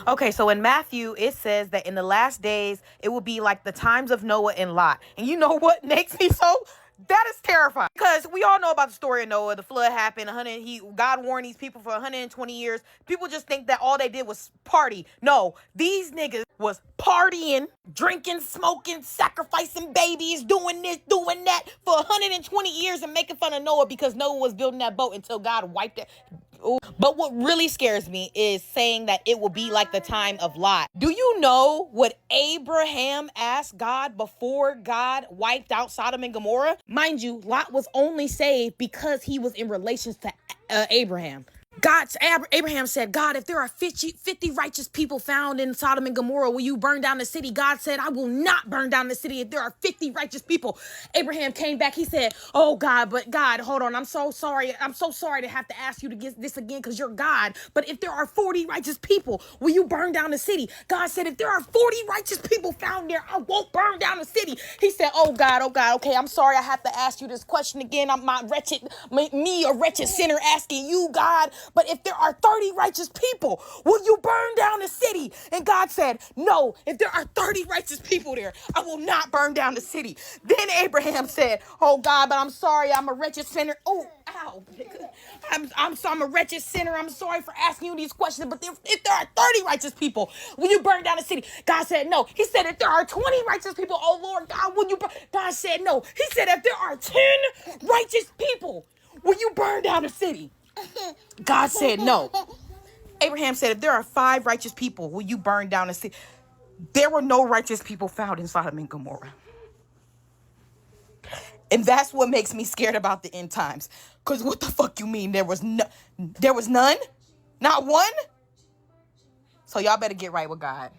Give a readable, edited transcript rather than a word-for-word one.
Okay, so in Matthew, it says that in the last days, it will be like the times of Noah and Lot. And you know what makes me so? That is terrifying. Because we all know about the story of Noah. The flood happened. God warned these people for 120 years. People just think that all they did was party. No, these niggas was partying, drinking, smoking, sacrificing babies, doing this, doing that for 120 years and making fun of Noah because Noah was building that boat until God wiped it. Ooh. But what really scares me is saying that it will be like the time of Lot. Do you know what Abraham asked God before God wiped out Sodom and Gomorrah? Mind you, Lot was only saved because he was in relations to Abraham. Abraham said, God, if there are 50 righteous people found in Sodom and Gomorrah, will you burn down the city? God said, I will not burn down the city if there are 50 righteous people. Abraham came back. He said, oh, God, but God, hold on. I'm so sorry. I'm so sorry to have to ask you to get this again because you're God. But if there are 40 righteous people, will you burn down the city? God said, if there are 40 righteous people found there, I won't burn down the city. He said, oh, God, okay, I'm sorry I have to ask you this question again. I'm a wretched sinner asking you, God. But if there are 30 righteous people, will you burn down the city? And God said, no, if there are 30 righteous people there, I will not burn down the city. Then Abraham said, oh God, but I'm sorry, I'm a wretched sinner. Oh, ow. I'm a wretched sinner. I'm sorry for asking you these questions. But if there are 30 righteous people, will you burn down the city? God said, no. He said, if there are 20 righteous people, oh Lord God, will you burn? God said, no. He said, if there are 10 righteous people, will you burn down the city? God said no. Abraham said, if there are 5 righteous people, will you burn down the city? There were no righteous people found in Sodom and Gomorrah. And that's what makes me scared about the end times. Because what the fuck you mean? There was none? Not one? So y'all better get right with God.